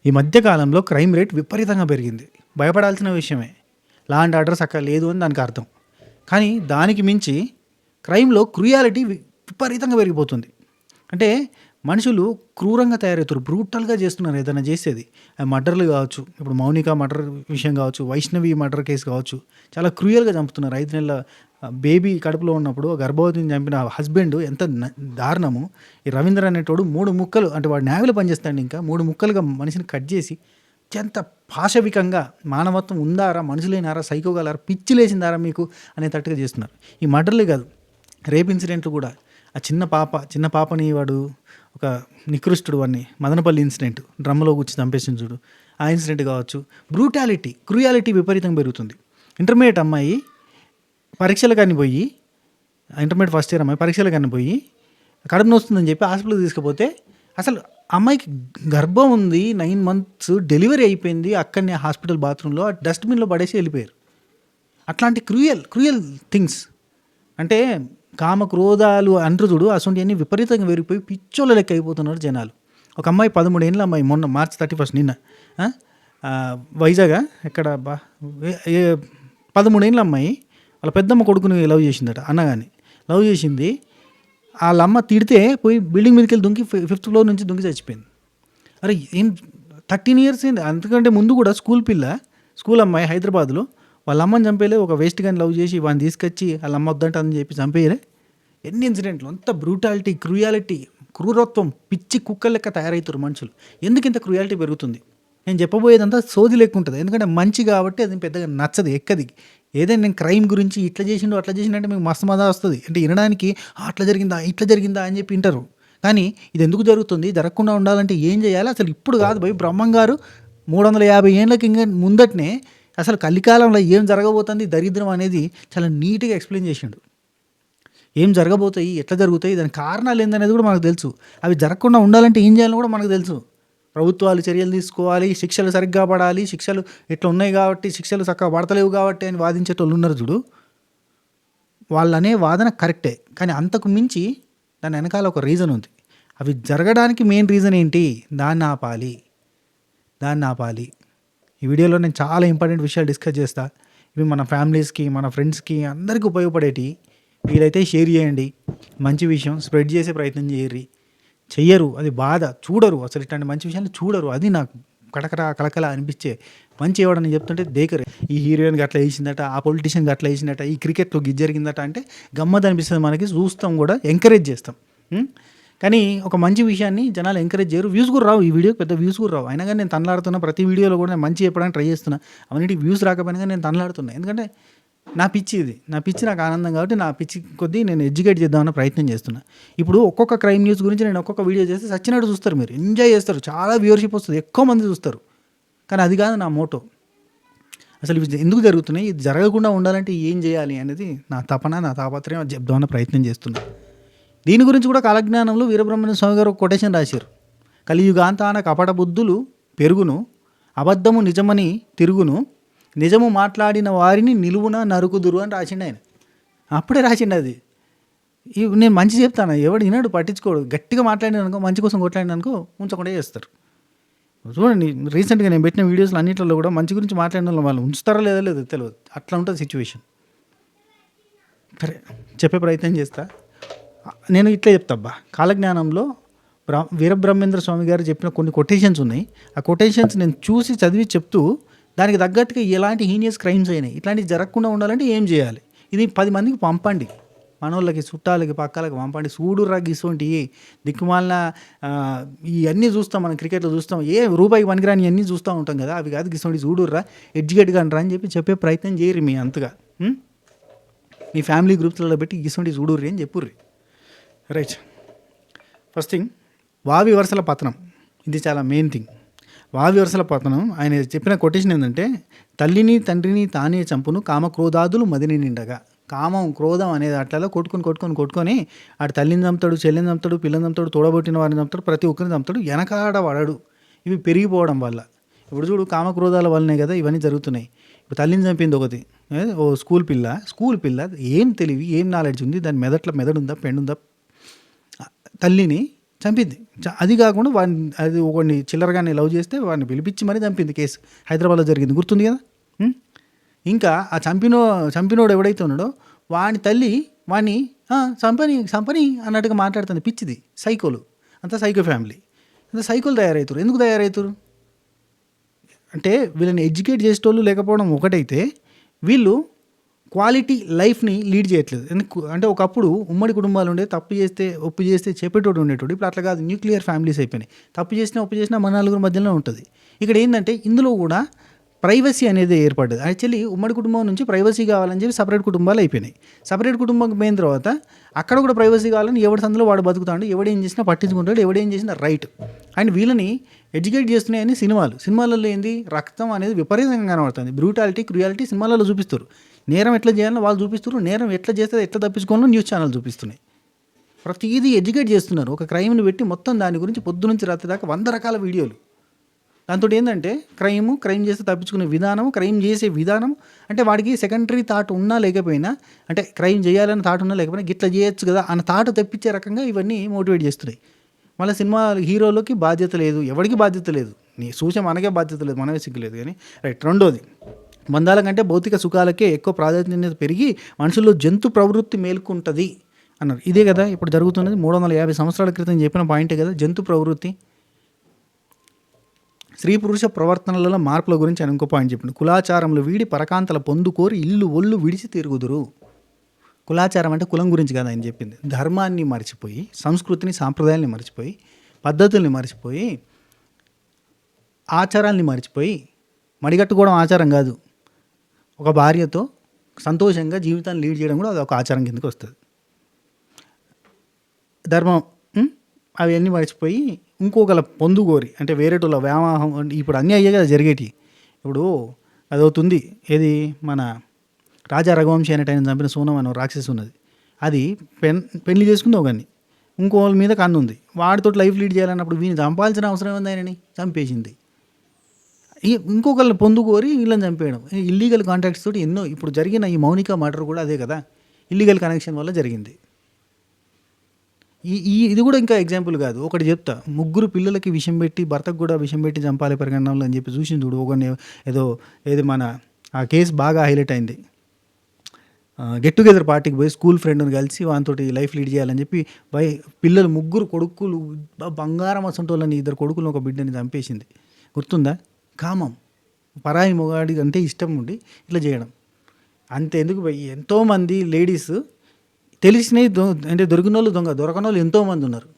ఈ మధ్య కాలంలో క్రైమ్ రేట్ విపరీతంగా పెరిగింది. భయపడాల్సిన విషయమే. లా అండ్ ఆర్డర్ సక్కగా లేదు అని దానికి అర్థం. కానీ దానికి మించి క్రైమ్‌లో క్రుయాలిటీ విపరీతంగా పెరిగిపోతుంది. అంటే మనుషులు క్రూరంగా తయారవుతారు. బ్రూటల్‌గా చేస్తున్నారు ఏదైనా చేసేది. మర్డర్‌లు కావచ్చు, ఇప్పుడు 'మౌనిక' మర్డర్ విషయం కావచ్చు, 'వైష్ణవి' మర్డర్ కేసు కావచ్చు, చాలా క్రూయల్‌గా చంపుతున్నారు. 5 నెలల బేబీ కడుపులో ఉన్నప్పుడు గర్భవతిని చంపిన హస్బెండ్ ఎంత దారుణము. ఈ రవీంద్ర అనేటోడు 3 ముక్కలు, అంటే వాడు నేవీలో పనిచేస్తాడు, ఇంకా 3 ముక్కలుగా మనిషిని కట్ చేసి ఎంత పాశవికంగా, మానవత్వం ఉందారా, మనుషులైనారా, సైకోగలరా, పిచ్చి లేచిందారా మీకు అనేటట్టుగా చేస్తున్నారు. ఈ మర్డర్లే కాదు, రేప్ ఇన్సిడెంట్లు కూడా. ఆ చిన్న పాపని వాడు ఒక నికృష్టుడు, వాడిని మదనపల్లి ఇన్సిడెంట్, డ్రమ్లో కూర్చి చంపేసింది చూడు, ఆ ఇన్సిడెంట్ కావచ్చు. బ్రూటాలిటీ, క్రూయాలిటీ విపరీతంగా పెరుగుతుంది. ఇంటర్మీడియట్ అమ్మాయి పరీక్షలకని పోయి, ఇంటర్మీడియట్ ఫస్ట్ ఇయర్ అమ్మాయి పరీక్షలకని పోయి కడుపు నొస్తుందని చెప్పి హాస్పిటల్కి తీసుకుపోతే, అసలు అమ్మాయికి గర్భం ఉంది, 9 months డెలివరీ అయిపోయింది, అక్కడనే హాస్పిటల్ బాత్రూంలో డస్ట్బిన్లో పడేసి వెళ్ళిపోయారు. అట్లాంటి క్రూయల్ థింగ్స్. అంటే కామ క్రోధాలు అంటారు చూడు, అసొంటివన్నీ విపరీతంగా పెరిగిపోయి పిచ్చోళ్ళ లెక్క అయిపోతున్నారు జనాలు. ఒక అమ్మాయి 13 ఏళ్ళ అమ్మాయి, మొన్న March 31 నిన్న వైజాగ్ ఎక్కడ 13 ఏళ్ళ అమ్మాయి వాళ్ళ పెద్దమ్మ కొడుకుని లవ్ చేసిందట, అన్నగాని లవ్ చేసింది. వాళ్ళ అమ్మ తిడితే పోయి బిల్డింగ్ మీదకి వెళ్ళి దుంకి 5th floor నుంచి దుంకి చచ్చిపోయింది. అరే ఏం 13 years ఏంది? అంతకంటే ముందు కూడా స్కూల్ అమ్మాయి హైదరాబాద్లో వాళ్ళ అమ్మని చంపేలే, ఒక వేస్ట్ గాని లవ్ చేసి వాడిని తీసుకొచ్చి వాళ్ళ అమ్మ వద్దంట అని చెప్పి చంపేయలే. ఎన్ని ఇన్సిడెంట్లు, అంత బ్రూటాలిటీ, క్రూయాలిటీ, క్రూరత్వం, పిచ్చి కుక్కల లెక్క తయారవుతారు మనుషులు. ఎందుకు ఇంత క్రూయాలిటీ పెరుగుతుంది? నేను చెప్పబోయేదంతా సోది లెక్క ఉంటుంది, ఎందుకంటే మంచి కాబట్టి అది పెద్దగా నచ్చదు, ఎక్కది. ఏదైనా నేను క్రైమ్ గురించి ఇట్లా చేసిండు అట్లా చేసిండంటే మీకు మస్తు మజా వస్తుంది, అంటే వినడానికి అట్లా జరిగిందా ఇట్లా జరిగిందా అని చెప్పి వింటారు. కానీ ఇది ఎందుకు జరుగుతుంది, జరగకుండా ఉండాలంటే ఏం చేయాలి, అసలు ఇప్పుడు కాదు భయ్, బ్రహ్మం గారు 350 ఏళ్ళకి ఇంకా ముందటనే అసలు కలికాలంలో ఏం జరగబోతుంది, దరిద్రం అనేది చాలా నీట్గా ఎక్స్ప్లెయిన్ చేసిండు. ఏం జరగబోతాయి, ఎట్లా జరుగుతాయి, దాని కారణాలు ఏందనేది కూడా మనకు తెలుసు. అవి జరగకుండా ఉండాలంటే ఏం చేయాలని కూడా మనకు తెలుసు. ప్రభుత్వాలు చర్యలు తీసుకోవాలి, శిక్షలు సరిగ్గా పడాలి, శిక్షలు ఇట్లా ఉన్నాయి కాబట్టి, శిక్షలు చక్కగా పడతలేవు కాబట్టి అని వాదించేటోళ్ళు ఉన్నారు చూడు, వాళ్ళనే వాదన కరెక్టే. కానీ అంతకు మించి దాని వెనకాల ఒక రీజన్ ఉంది. అవి జరగడానికి మెయిన్ రీజన్ ఏంటి, దాన్ని ఆపాలి. ఈ వీడియోలో నేను చాలా ఇంపార్టెంట్ విషయాలు డిస్కస్ చేస్తా. ఇవి మన ఫ్యామిలీస్కి, మన ఫ్రెండ్స్కి, అందరికీ ఉపయోగపడేటి. వీలైతే షేర్ చేయండి, మంచి విషయం స్ప్రెడ్ చేసే ప్రయత్నం చెయ్యరు, అది బాధ. చూడరు, అసలు ఇట్లాంటి మంచి విషయాలు చూడరు. అది నాకు కలకల అనిపించే మంచి ఎవడని చెప్తుంటే దేకరే, ఈ హీరోయిన్కి అట్లా వేసిందట, ఆ పొలిటీషియన్కి అట్లా వేసిందట, ఈ క్రికెట్లో గిజ్ జరిగిందట అంటే గమ్మత్ అనిపిస్తుంది మనకి, చూస్తాం కూడా, ఎంకరేజ్ చేస్తాం. కానీ ఒక మంచి విషయాన్ని జనాలు ఎంకరేజ్ చేయరు. వ్యూస్ కూడా రావు, ఈ వీడియోకి పెద్ద వ్యూస్ కూడా రావు. అయినా కానీ నేను తనలాడుతున్నా, ప్రతి వీడియోలో కూడా నేను మంచి చెప్పడానికి ట్రై చేస్తున్నా. అవన్నిటికి వ్యూస్ రాకపోయినా కానీ నేను తనలాడుతున్నా, ఎందుకంటే నా పిచ్చి నాకు ఆనందం కాబట్టి, నా పిచ్చి కొద్దీ నేను ఎడ్యుకేట్ చేద్దామన్న ప్రయత్నం చేస్తున్నా. ఇప్పుడు ఒక్కొక్క క్రైమ్ న్యూస్ గురించి నేను ఒక్కొక్క వీడియో చేస్తే సచ్చినట్టు చూస్తారు, మీరు ఎంజాయ్ చేస్తారు, చాలా వ్యూవర్షిప్ వస్తుంది, ఎక్కువ మంది చూస్తారు. కానీ అది కాదు నా మోటో. అసలు ఇవి ఎందుకు జరుగుతున్నాయి, ఇది జరగకుండా ఉండాలంటే ఏం చేయాలి అనేది నా తపన, నా తాపత్రయం, అది చెప్దామన్న ప్రయత్నం చేస్తున్నా. దీని గురించి కూడా కాలజ్ఞానంలో వీరబ్రహ్మణ్య స్వామి గారు ఒక కొటేషన్ రాశారు. కలియుగాంతాన కపట బుద్ధులు పెరుగును, అబద్ధము నిజమని తిరుగును, నిజము మాట్లాడిన వారిని నిలువున నరుకుదురు అని రాసిండు ఆయన. అప్పుడే రాసిండు అది. నేను మంచి చెప్తాను, ఎవడు వినడు, పట్టించుకోడు. గట్టిగా మాట్లాడిన అనుకో, మంచి కోసం కొట్లాడిన అనుకో, ఉంచకుండా చేస్తారు. చూడండి, రీసెంట్గా నేను పెట్టిన వీడియోస్లో అన్నింటిలో కూడా మంచి గురించి మాట్లాడిన వాళ్ళు ఉంచుతారో లేదో తెలియదు, అట్లా ఉంటుంది సిచ్యువేషన్. సరే, చెప్పే ప్రయత్నం చేస్తా. నేను ఇట్లా చెప్తాబ్బా, కాలజ్ఞానంలో వీరబ్రహ్మేంద్ర స్వామి గారు చెప్పిన కొన్ని కొటేషన్స్ ఉన్నాయి. ఆ కొటేషన్స్ నేను చూసి చదివి చెప్తూ దానికి తగ్గట్టుగా ఎలాంటి హీనియస్ క్రైమ్స్ అయినాయి, ఇట్లాంటివి జరగకుండా ఉండాలంటే ఏం చేయాలి, ఇది 10 మందికి పంపండి, మనోళ్ళకి, చుట్టాలకి, పక్కలకి పంపండి. చూడురా గిసోంటి దిక్కుమాలిన ఇవన్నీ చూస్తాం, మనం క్రికెట్లో చూస్తాం, ఏ రూపాయికి పనికిరాని ఇవన్నీ చూస్తూ ఉంటాం కదా, అవి కాదు, గిసోంటి చూడుర్రా, ఎడ్యుకేట్గా అంటారా అని చెప్పే ప్రయత్నం చేయరు మీ అంతగా. మీ ఫ్యామిలీ గ్రూప్స్లలో పెట్టి గిసోంటి చూడుర్రి అని చెప్పుర్రి. రైట్, ఫస్ట్ థింగ్, వావి వరుసల పతనం. ఇది చాలా మెయిన్ థింగ్. వావి వరుసల పతనం, ఆయన చెప్పిన కొటేషన్ ఏంటంటే, తల్లిని తండ్రిని తానే చంపును కామక్రోధాదులు మదిని నిండగా. కామం, క్రోధం అనేది అట్లలో కొట్టుకొని ఆడు తల్లిని చంపుతాడు, చెల్లిని చంపుతాడు, పిల్లని చంపుతాడు, తోడబొట్టిన వారిని చంపుతాడు, ప్రతి ఒక్కరిని చంపుతాడు, వెనకాడ వాడాడు. ఇవి పెరిగిపోవడం వల్ల, ఇప్పుడు చూడు, కామక్రోధాల వల్లనే కదా ఇవన్నీ జరుగుతున్నాయి. ఇప్పుడు తల్లిని చంపింది ఒకటి, ఓ స్కూల్ పిల్ల, ఏం తెలివి, ఏం నాలెడ్జ్ ఉంది, దాని మెదడు ఉందా, పెండుందా, తల్లిని చంపింది. అది కాకుండా వాడిని అది ఒకడిని చిల్లరగానే లవ్ చేస్తే వాడిని పిలిపించి మరీ చంపింది. కేసు హైదరాబాద్లో జరిగింది, గుర్తుంది కదా. ఇంకా ఆ చంపినోడు ఎవడైతే ఉన్నాడో వాని తల్లి వాడిని చంపని అన్నట్టుగా మాట్లాడుతుంది. పిచ్చిది, సైకోలు, అంతా సైకో ఫ్యామిలీ, అంతా సైకోలు తయారవుతారు. ఎందుకు తయారవుతారు అంటే వీళ్ళని ఎడ్యుకేట్ చేసేటోళ్ళు లేకపోవడం ఒకటైతే వీళ్ళు క్వాలిటీ లైఫ్ని లీడ్ చేయట్లేదు. ఎందుకు అంటే ఒకప్పుడు ఉమ్మడి కుటుంబాలు ఉండే, తప్పు చేస్తే ఒప్పు చేస్తే చెప్పేటోడు ఉండేటోడు. ఇప్పుడు అట్లా కాదు, న్యూక్లియర్ ఫ్యామిలీస్ అయిపోయినాయి. తప్పు చేసినా ఒప్పు చేసినా మన నలుగురు మధ్యలో ఉంటుంది. ఇక్కడ ఏంటంటే ఇందులో కూడా ప్రైవసీ అనేది ఏర్పడ్డది. యాక్చువల్లీ ఉమ్మడి కుటుంబం నుంచి ప్రైవసీ కావాలని చెప్పి సపరేట్ కుటుంబాలు అయిపోయినాయి. సపరేట్ కుటుంబం పోయిన తర్వాత అక్కడ కూడా ప్రైవసీ కావాలని ఎవడి సందులో వాడు బతుకుతాడు, ఎవడేం చేసినా పట్టించుకుంటాడు, ఎవడేం చేసినా రైట్. అండ్ వీళ్ళని ఎడ్యుకేట్ చేస్తున్నాయని సినిమాలలో ఏంది, రక్తం అనేది విపరీతంగా కనబడుతుంది. బ్రూటాలిటీ, క్రుయాలిటీ సినిమాలలో చూపిస్తారు. నేరం ఎట్లా చేయాలని వాళ్ళు చూపిస్తారు, నేరం ఎట్లా చేస్తే ఎట్లా తప్పించుకోవాలో న్యూస్ ఛానల్ చూపిస్తున్నాయి. ప్రతిదీ ఎడ్యుకేట్ చేస్తున్నారు. ఒక క్రైమ్ని పెట్టి మొత్తం దాని గురించి పొద్దు నుంచి రాత్రి దాకా 100 రకాల వీడియోలు. దాంతో ఏంటంటే క్రైమ్ చేస్తే తప్పించుకునే విధానం, క్రైమ్ చేసే విధానం, అంటే వాడికి సెకండరీ థాట్ ఉన్నా లేకపోయినా, అంటే క్రైమ్ చేయాలని థాట్ ఉన్నా లేకపోయినా గిట్లా చేయొచ్చు కదా అన్న థాట్ తెప్పించే రకంగా ఇవన్నీ మోటివేట్ చేస్తున్నాయి. మళ్ళీ సినిమా హీరోలకి బాధ్యత లేదు, ఎవరికి బాధ్యత లేదు, నీ సూచన మనకే బాధ్యత లేదు, మనమే సిగ్గులేదు. కానీ రైట్. రెండోది, బంధాల కంటే భౌతిక సుఖాలకే ఎక్కువ ప్రాధాన్యత పెరిగి మనుషుల్లో జంతు ప్రవృత్తి మేల్కొంటుంది అన్నారు. ఇదే కదా ఇప్పుడు జరుగుతున్నది. 350 సంవత్సరాల క్రితం చెప్పిన పాయింటే కదా జంతు ప్రవృత్తి. స్త్రీ పురుష ప్రవర్తనలలో మార్పుల గురించి ఆయన ఇంకో పాయింట్ చెప్పింది. కులాచారంలో వీడి పరకాంతల పొందుకోరి ఇల్లు ఒళ్ళు విడిచి తిరుగుదురు. కులాచారం అంటే కులం గురించి కదా ఆయన చెప్పింది. ధర్మాన్ని మర్చిపోయి, సంస్కృతిని, సాంప్రదాయాల్ని మర్చిపోయి, పద్ధతుల్ని మర్చిపోయి, ఆచారాల్ని మర్చిపోయి, మడిగట్టుకోవడం ఆచారం కాదు, ఒక భార్యతో సంతోషంగా జీవితాన్ని లీడ్ చేయడం కూడా అది ఒక ఆచారం కిందకి వస్తుంది. ధర్మం అవన్నీ మర్చిపోయి ఇంకొకళ్ళ పొందుకోరి, అంటే వేరేటోళ్ళ వ్యామోహం. ఇప్పుడు అన్నీ అయ్యే కదా జరిగేటి. ఇప్పుడు అదవుతుంది ఏది, మన రాజా రఘువంశీ అనేట ఆయన చంపిన సోనం అనే రాక్షసి ఉన్నది. అది పెళ్లి చేసుకుంది ఒకని, ఇంకోళ్ళ మీద కన్ను ఉంది, వాడితో లైఫ్ లీడ్ చేయాలన్నప్పుడు వీని చంపాల్సిన అవసరం ఉంది, ఆయనని చంపేసింది. ఇంకొకళ్ళని పొందుకోరి వీళ్ళని చంపేయడం, ఇల్లీగల్ కాంటాక్ట్స్ తోటి ఎన్నో. ఇప్పుడు జరిగిన ఈ మౌనిక మర్డర్ కూడా అదే కదా, ఇల్లీగల్ కనెక్షన్ వల్ల జరిగింది. ఇది కూడా ఇంకా ఎగ్జాంపుల్ కాదు. ఒకటి చెప్తా, 3 పిల్లలకి విషం పెట్టి, భర్తకు కూడా విషం పెట్టి చంపాలి పరిగణనలు అని చెప్పి చూసింది చూడు. ఒకరిని ఏదో మన ఆ కేసు బాగా హైలైట్ అయింది. గెట్ టుగెదర్ పార్టీకి పోయి స్కూల్ ఫ్రెండ్ని కలిసి వానితోటి లైఫ్ లీడ్ చేయాలని చెప్పి పిల్లలు 3 కొడుకులు, బంగారం అసంటోళ్ళని 2 కొడుకులు ఒక బిడ్డని చంపేసింది. గుర్తుందా? కామం, పరాయి మొగాడి అంటే ఇష్టం ఉండి ఇట్లా చేయడం. అంతే ఎందుకు పోయి ఎంతోమంది లేడీస్ తెలిసినవి అంటే దొరికిన వాళ్ళు దొంగ, దొరకని వాళ్ళు ఎంతోమంది ఉన్నారు.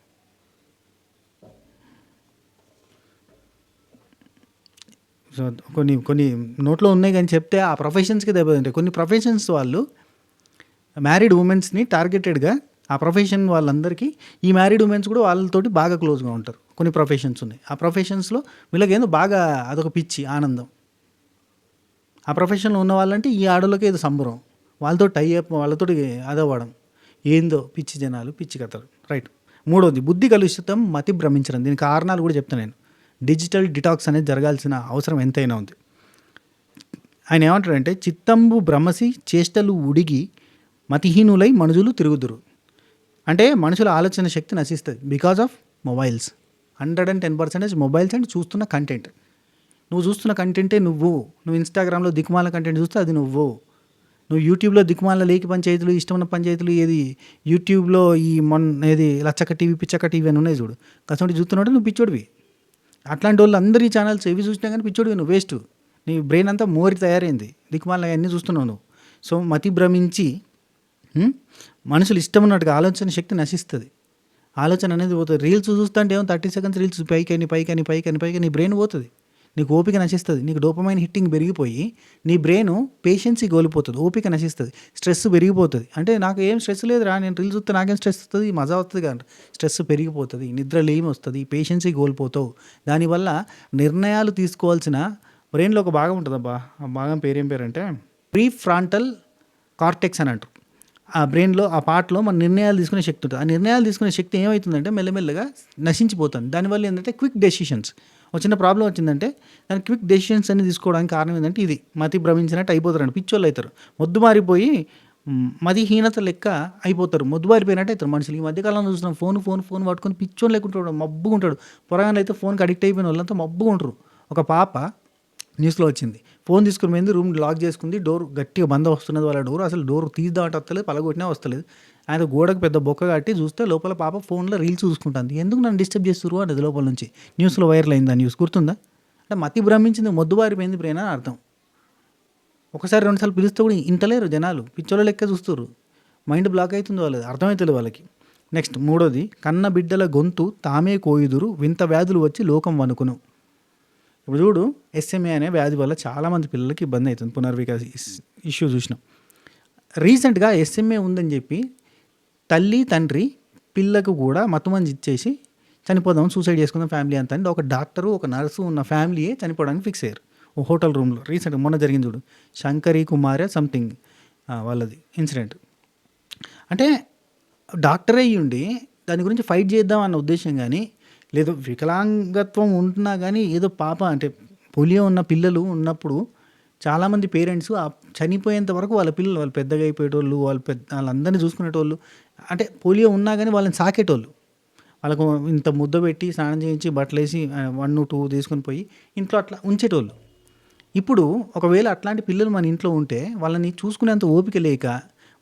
సో కొన్ని నోట్లో ఉన్నాయి కానీ చెప్తే ఆ ప్రొఫెషన్స్కి దెబ్బతింటాయి. కొన్ని ప్రొఫెషన్స్ వాళ్ళు మ్యారీడ్ ఉమెన్స్ని టార్గెటెడ్గా, ఆ ప్రొఫెషన్ వాళ్ళందరికీ ఈ మ్యారీడ్ ఉమెన్స్ కూడా వాళ్ళతోటి బాగా క్లోజ్గా ఉంటారు. కొన్ని ప్రొఫెషన్స్ ఉన్నాయి, ఆ ప్రొఫెషన్స్లో వీళ్ళకేందో బాగా అదొక పిచ్చి ఆనందం. ఆ ప్రొఫెషన్లో ఉన్న వాళ్ళంటే ఈ ఆడోళ్ళకి ఏదో సంబరం, వాళ్ళతో టైఅప్, వాళ్ళతోటి అదవ్వడం, ఏందో పిచ్చి జనాలు, పిచ్చి కథలు. రైట్. మూడోది, బుద్ధి కలుషితం, మతి భ్రమించడం. దీనికి కారణాలు కూడా చెప్తాను నేను. డిజిటల్ డిటాక్స్ అనేది జరగాల్సిన అవసరం ఎంతైనా ఉంది. ఆయన ఏమంటాడంటే, చిత్తంబు భ్రమసి చేష్టలు ఉడిగి మతిహీనులై మనుషులు తిరుగుదురు. అంటే మనుషుల ఆలోచన శక్తి నశిస్తుంది because of mobiles. 110% mobiles and చూస్తున్న కంటెంట్. నువ్వు చూస్తున్న కంటెంటే నువ్వు ఇన్స్టాగ్రామ్లో దిక్కుమాల కంటెంట్ చూస్తే అది నువ్వు యూట్యూబ్లో దిక్కుమాల లేకి పంచాయతీలు, ఇష్టమైన పంచాయతీలు, ఏది యూట్యూబ్లో ఏది లచ్చక్క టీవీ, పిచ్చక్క టీవీ అని ఉన్నాయి చూడు, కసంటి చూస్తున్నాడు నువ్వు పిచ్చోడివి. అట్లాంటి వాళ్ళు అందరి ఛానల్స్ ఏవి చూసినా కానీ పిచ్చోడివి నువ్వు, వేస్ట్. నీ బ్రెయిన్ అంతా మోరి తయారైంది, దిక్కుమాల అన్నీ చూస్తున్నావు నువ్వు. సో మతి భ్రమించి మనుషులు ఇష్టం ఉన్నట్టుగా ఆలోచన శక్తి నశిస్తుంది, ఆలోచన అనేది పోతుంది. రీల్స్ చూస్తుంటే ఏమో 30 సెకండ్స్ రీల్స్ పైకి నీ బ్రెయిన్ పోతుంది, నీకు ఓపిక నశిస్తుంది, నీకు డోపమైన్ హిట్టింగ్ పెరిగిపోయి నీ బ్రెయిన్ పేషెన్సీ కోల్పోతుంది, ఓపిక నశిస్తుంది, స్ట్రెస్ పెరిగిపోతుంది. అంటే నాకు ఏం స్ట్రెస్ లేదురా, నేను రీల్స్ చూస్తే నాకేం స్ట్రెస్ వస్తుంది, మజా వస్తుంది కానీ స్ట్రెస్ పెరిగిపోతుంది, నిద్ర లేమి వస్తుంది, పేషెన్సీ కోల్పోతావు. దానివల్ల నిర్ణయాలు తీసుకోవాల్సిన బ్రెయిన్లో ఒక భాగం ఉంటుంది. అబ్బా, ఆ భాగం పేరేం పేరంటే ప్రీ ఫ్రాంటల్ కార్టెక్స్ అని అంటారు. ఆ బ్రెయిన్లో ఆ పార్ట్లో మన నిర్ణయాలు తీసుకునే శక్తి ఉంటుంది. ఆ నిర్ణయాలు తీసుకునే శక్తి ఏమవుతుందంటే మెల్లమెల్లగా నశించిపోతుంది. దానివల్ల ఏంటంటే క్విక్ డెసిషన్స్, ఒక చిన్న ప్రాబ్లం వచ్చిందంటే దాని క్విక్ డెసిషన్స్ అన్ని తీసుకోవడానికి కారణం ఏంటంటే ఇది మతి భ్రమించినట్టు అయిపోతారండి, పిచ్చోళ్ళు అవుతారు, మొద్దు మారిపోయి మతిహీనత లెక్క అయిపోతారు. మొద్దుబారిపోయినట్టు అయితారు మనుషులు. ఈ మధ్య కాలంలో చూస్తున్నాం ఫోన్ పట్టుకొని పిచ్చోని లెక్కుంటాడు. మబ్బుగా ఉంటాడు. పొరగాళ్ళైతే ఫోన్‌కి అడిక్ట్ అయిపోయిన వాళ్ళంతా మబ్బుగా ఉంటారు. ఒక పాప న్యూస్‌లో వచ్చింది. ఫోన్ తీసుకొని పోయింది. రూమ్ లాక్ చేసుకుంది. డోర్ గట్టిగా బంద్ వస్తున్నది వాళ్ళ డోర్. అసలు డోర్ తీద్దామంటే వస్తలేదు. పలగొట్టినా వస్తలేదు. ఆయన గోడకు పెద్ద బొక్క కట్టి చూస్తే లోపల పాప ఫోన్‌లో రీల్స్ చూసుకుంటుంది. ఎందుకు నన్ను డిస్టర్బ్ చేస్తుర్రు అనేది లోపల నుంచి. న్యూస్‌లో వైరల్ అయింది. ఆ న్యూస్ గుర్తుందా? అంటే మతి భ్రమించింది, మొద్దుబారిపోయింది బ్రెయిన్ అని అర్థం. ఒకసారి 2 సార్లు పిలిస్తే కూడా ఇంటలేరు జనాలు. పిచ్చోళ్ళ లెక్క చూస్తుర్రు. మైండ్ బ్లాక్ అవుతుంది వాళ్ళది. అర్థమైతలేదు వాళ్ళకి. నెక్స్ట్ మూడోది, కన్న బిడ్డల గొంతు తామే కోయుదురు వింత వ్యాధులు వచ్చి లోకం వణుకును. ఇప్పుడు చూడు, ఎస్ఎంఏ అనే వ్యాధి వల్ల చాలామంది పిల్లలకి ఇబ్బంది అవుతుంది. పునర్వికాస్ ఇష్యూ చూసినాం. రీసెంట్గా ఎస్ఎంఏ ఉందని చెప్పి తల్లి తండ్రి పిల్లకు కూడా మత్తుమంది ఇచ్చేసి చనిపోదాం, సూసైడ్ చేసుకుందాం ఫ్యామిలీ అంతా అంటే ఒక డాక్టరు ఒక నర్సు ఉన్న ఫ్యామిలీయే చనిపోవడానికి ఫిక్స్ అయ్యారు. ఓ హోటల్ రూమ్లో రీసెంట్గా మొన్న జరిగింది చూడు, శంకరీ కుమార్ సంథింగ్ వాళ్ళది ఇన్సిడెంట్. అంటే డాక్టరే అయ్యుండి దాని గురించి ఫైట్ చేద్దాం అన్న ఉద్దేశం కానీ లేదు, వికలాంగత్వం ఉంటున్నా కానీ ఏదో పాప అంటే పోలియో ఉన్న పిల్లలు ఉన్నప్పుడు చాలామంది పేరెంట్స్ చనిపోయేంత వరకు వాళ్ళ పిల్లలు వాళ్ళు పెద్దగా అయిపోయేటోళ్ళు, వాళ్ళందరినీ చూసుకునేటోళ్ళు. అంటే పోలియో ఉన్నా కానీ వాళ్ళని సాకేటోళ్ళు. వాళ్ళకు ఇంత ముద్ద పెట్టి స్నానం చేయించి బట్టలేసి 1, 2 తీసుకొని పోయి ఇంట్లో అట్లా ఉంచేటోళ్ళు. ఇప్పుడు ఒకవేళ అట్లాంటి పిల్లలు మన ఇంట్లో ఉంటే వాళ్ళని చూసుకునేంత ఓపిక లేక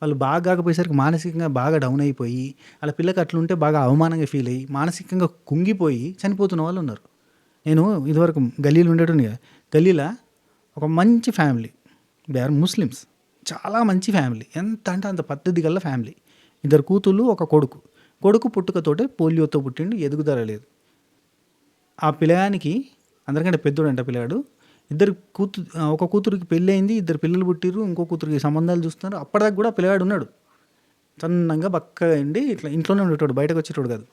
వాళ్ళు బాగా కాకపోయేసరికి మానసికంగా బాగా డౌన్ అయిపోయి వాళ్ళ పిల్లకి అట్లుంటే బాగా అవమానంగా ఫీల్ అయ్యి మానసికంగా కుంగిపోయి చనిపోతున్న వాళ్ళు ఉన్నారు. నేను ఇదివరకు గల్లీలో ఉండేటోని కదా, గల్లీలో ఒక మంచి ఫ్యామిలీ, దే ఆర్ ముస్లిమ్స్, చాలా మంచి ఫ్యామిలీ, ఎంత అంటే అంత పద్ధతి గల ఫ్యామిలీ. 2 కూతుళ్ళు ఒక కొడుకు. కొడుకు పుట్టుకతోటే పోలియోతో పుట్టిండు, ఎదుగుదల లేదు. ఆ పిల్లగానికి అందరికంటే పెద్దోడంట పిల్లగాడు. ఒక కూతురికి పెళ్ళి అయింది, 2 పిల్లలు పుట్టిర్రు, ఇంకో కూతురికి సంబంధాలు చూస్తున్నారు. అప్పటిదాకా కూడా పిల్లగాడు ఉన్నాడు, సన్నంగా బక్కగా అండి, ఇట్లా ఇంట్లోనే ఉండేటోడు, బయటకు వచ్చేటోడు కాదు.